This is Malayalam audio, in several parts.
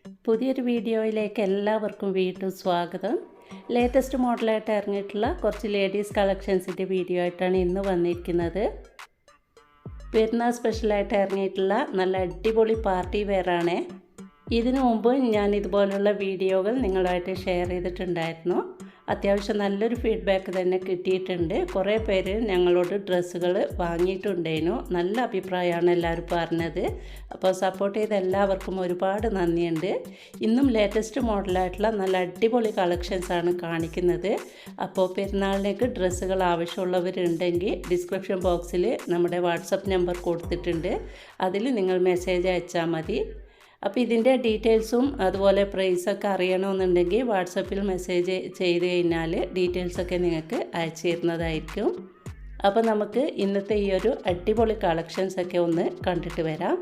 പുതിയൊരു വീഡിയോയിലേക്ക് എല്ലാവർക്കും വീണ്ടും സ്വാഗതം. ലേറ്റസ്റ്റ് മോഡലായിട്ട് ഇറങ്ങിയിട്ടുള്ള കുറച്ച് ലേഡീസ് കളക്ഷൻസിൻ്റെ വീഡിയോ ആയിട്ടാണ് ഇന്ന് വന്നിരിക്കുന്നത്. പെരുന്നാൾ സ്പെഷ്യലായിട്ട് ഇറങ്ങിയിട്ടുള്ള നല്ല അടിപൊളി പാർട്ടി വെയറാണ്. ഇതിനു മുമ്പ് ഞാൻ ഇതുപോലുള്ള വീഡിയോകൾ നിങ്ങളുമായിട്ട് ഷെയർ ചെയ്തിട്ടുണ്ടായിരുന്നു. അത്യാവശ്യം നല്ലൊരു ഫീഡ്ബാക്ക് തന്നെ കിട്ടിയിട്ടുണ്ട്. കുറേ പേര് ഞങ്ങളോട് ഡ്രസ്സുകൾ വാങ്ങിയിട്ടുണ്ടായിരുന്നു. നല്ല അഭിപ്രായമാണ് എല്ലാവരും പറഞ്ഞത്. അപ്പോൾ സപ്പോർട്ട് ചെയ്ത എല്ലാവർക്കും ഒരുപാട് നന്ദിയുണ്ട്. ഇന്നും ലേറ്റസ്റ്റ് മോഡലായിട്ടുള്ള നല്ല അടിപൊളി കളക്ഷൻസാണ് കാണിക്കുന്നത്. അപ്പോൾ പെരുന്നാളിലേക്ക് ഡ്രസ്സുകൾ ആവശ്യമുള്ളവരുണ്ടെങ്കിൽ ഡിസ്ക്രിപ്ഷൻ ബോക്സിൽ നമ്മുടെ വാട്സപ്പ് നമ്പർ കൊടുത്തിട്ടുണ്ട്. അതിൽ നിങ്ങൾ മെസ്സേജ് അയച്ചാൽ മതി. അപ്പോൾ ഇതിൻ്റെ ഡീറ്റെയിൽസും അതുപോലെ പ്രൈസൊക്കെ അറിയണമെന്നുണ്ടെങ്കിൽ വാട്സപ്പിൽ മെസ്സേജ് ചെയ്ത് കഴിഞ്ഞാൽ ഡീറ്റെയിൽസൊക്കെ നിങ്ങൾക്ക് അയച്ചു തരുന്നതായിരിക്കും. അപ്പോൾ നമുക്ക് ഇന്നത്തെ ഈ ഒരു അടിപൊളി കളക്ഷൻസൊക്കെ ഒന്ന് കണ്ടിട്ട് വരാം.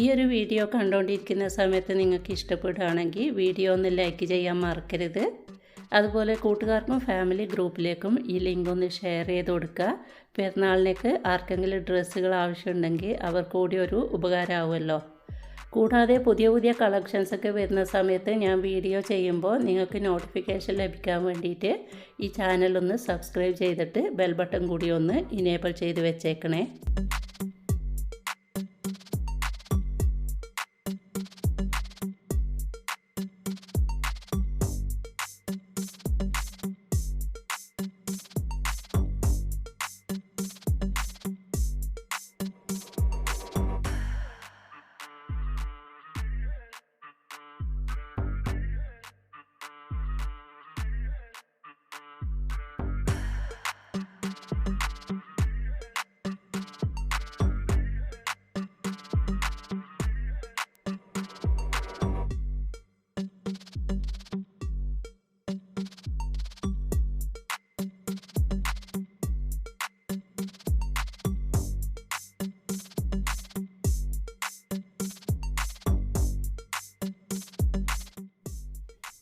ഈ ഒരു വീഡിയോ കണ്ടുകൊണ്ടിരിക്കുന്ന സമയത്ത് നിങ്ങൾക്ക് ഇഷ്ടപ്പെടുകയാണെങ്കിൽ വീഡിയോ ഒന്ന് ലൈക്ക് ചെയ്യാൻ മറക്കരുത്. അതുപോലെ കൂട്ടുകാർക്കും ഫാമിലി ഗ്രൂപ്പിലേക്കും ഈ ലിങ്ക് ഒന്ന് ഷെയർ ചെയ്ത് കൊടുക്കുക. പെരുന്നാളിലേക്ക് ആർക്കെങ്കിലും ഡ്രസ്സുകൾ ആവശ്യമുണ്ടെങ്കിൽ അവർക്ക് കൂടി ഒരു ഉപകാരമാവുമല്ലോ. കൂടാതെ പുതിയ പുതിയ കളക്ഷൻസൊക്കെ വരുന്ന സമയത്ത് ഞാൻ വീഡിയോ ചെയ്യുമ്പോൾ നിങ്ങൾക്ക് നോട്ടിഫിക്കേഷൻ ലഭിക്കാൻ വേണ്ടിയിട്ട് ഈ ചാനലൊന്ന് സബ്സ്ക്രൈബ് ചെയ്തിട്ട് ബെൽ ബട്ടൺ കൂടി ഒന്ന് ഇനേബിൾ ചെയ്ത് വെച്ചേക്കണേ.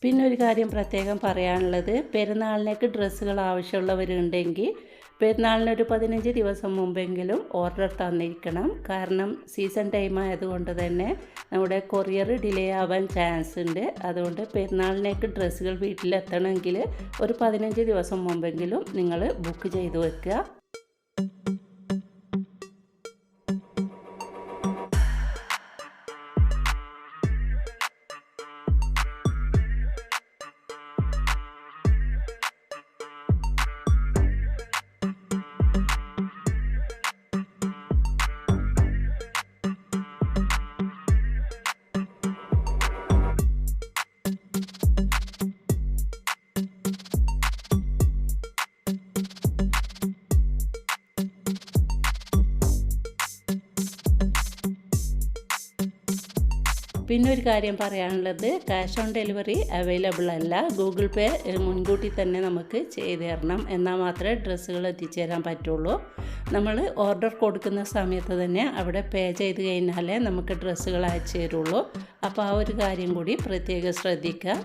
പിന്നെ ഒരു കാര്യം പ്രത്യേകം പറയാനുള്ളത്, പെരുന്നാളിലേക്ക് ഡ്രസ്സുകൾ ആവശ്യമുള്ളവരുണ്ടെങ്കിൽ പെരുന്നാളിനൊരു 15 ദിവസം മുമ്പെങ്കിലും ഓർഡർ തന്നിരിക്കണം. കാരണം സീസൺ ടൈം ആയതുകൊണ്ട് തന്നെ നമ്മുടെ കൊറിയർ ഡിലേ ആവാൻ ചാൻസ് ഉണ്ട്. അതുകൊണ്ട് പെരുന്നാളിലേക്ക് ഡ്രസ്സുകൾ വീട്ടിലെത്തണമെങ്കിൽ ഒരു 15 ദിവസം മുമ്പെങ്കിലും നിങ്ങൾ ബുക്ക് ചെയ്ത് വെക്കുക. പിന്നെ ഒരു കാര്യം പറയാനുള്ളത്, ക്യാഷ് ഓൺ ഡെലിവറി അവൈലബിൾ അല്ല. ഗൂഗിൾ പേ മുൻകൂട്ടി തന്നെ നമുക്ക് ചെയ്ത് തരണം. എന്നാൽ മാത്രമേ ഡ്രസ്സുകൾ എത്തിച്ചു തരാൻ പറ്റുള്ളൂ. നമ്മൾ ഓർഡർ കൊടുക്കുന്ന സമയത്ത് തന്നെ അവിടെ പേ ചെയ്ത് കഴിഞ്ഞാലേ നമുക്ക് ഡ്രസ്സുകൾ അയച്ചു തരുള്ളൂ. അപ്പോൾ ആ ഒരു കാര്യം കൂടി പ്രത്യേകം ശ്രദ്ധിക്കുക.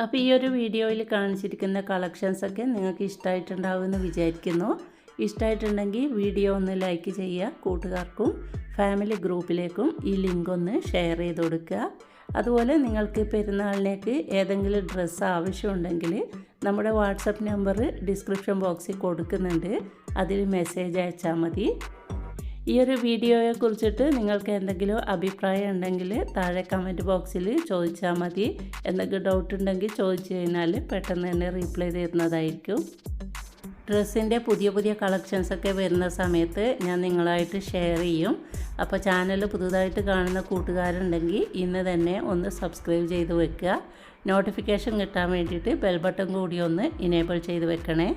അപ്പോൾ ഈ ഒരു വീഡിയോയിൽ കാണിച്ചിരിക്കുന്ന കളക്ഷൻസൊക്കെ നിങ്ങൾക്ക് ഇഷ്ടമായിട്ടുണ്ടാവുമെന്ന് വിചാരിക്കുന്നു. ഇഷ്ടമായിട്ടുണ്ടെങ്കിൽ വീഡിയോ ഒന്ന് ലൈക്ക് ചെയ്യുക, കൂട്ടുകാർക്കും ഫാമിലി ഗ്രൂപ്പിലേക്കും ഈ ലിങ്ക് ഒന്ന് ഷെയർ ചെയ്ത് കൊടുക്കുക. അതുപോലെ നിങ്ങൾക്ക് പെരുന്നാളിലേക്ക് ഏതെങ്കിലും ഡ്രസ്സ് ആവശ്യമുണ്ടെങ്കിൽ നമ്മുടെ വാട്സപ്പ് നമ്പർ ഡിസ്ക്രിപ്ഷൻ ബോക്സിൽ കൊടുക്കുന്നുണ്ട്, അതിൽ മെസ്സേജ് അയച്ചാൽ മതി. ഈ ഒരു വീഡിയോയെ കുറിച്ചിട്ട് നിങ്ങൾക്ക് എന്തെങ്കിലും അഭിപ്രായം ഉണ്ടെങ്കിൽ താഴെ കമൻറ്റ് ബോക്സിൽ ചോദിച്ചാൽ മതി. എന്തെങ്കിലും ഡൗട്ട് ഉണ്ടെങ്കിൽ ചോദിച്ചു കഴിഞ്ഞാൽ പെട്ടെന്ന് തന്നെ റീപ്ലൈ തരുന്നതായിരിക്കും. ഡ്രസ്സിൻ്റെ പുതിയ പുതിയ കളക്ഷൻസൊക്കെ വരുന്ന സമയത്ത് ഞാൻ നിങ്ങളായിട്ട് ഷെയർ ചെയ്യും. അപ്പോൾ ചാനൽ പുതുതായിട്ട് കാണുന്ന കൂട്ടുകാരുണ്ടെങ്കിൽ ഇന്ന് തന്നെ ഒന്ന് സബ്സ്ക്രൈബ് ചെയ്ത് വെക്കുക. നോട്ടിഫിക്കേഷൻ കിട്ടാൻ വേണ്ടിയിട്ട് ബെൽ ബട്ടൺ കൂടി ഒന്ന് ഇനേബിൾ ചെയ്ത് വെക്കണേ.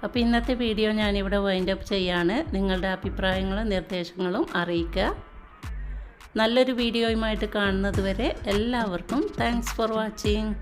അപ്പോൾ ഇന്നത്തെ വീഡിയോ ഞാനിവിടെ വൈൻഡ് അപ്പ് ചെയ്യാണ്. നിങ്ങളുടെ അഭിപ്രായങ്ങളും നിർദ്ദേശങ്ങളും അറിയിക്കുക. നല്ലൊരു വീഡിയോയുമായിട്ട് കാണുന്നത് വരെ എല്ലാവർക്കും താങ്ക്സ് ഫോർ വാച്ചിങ്.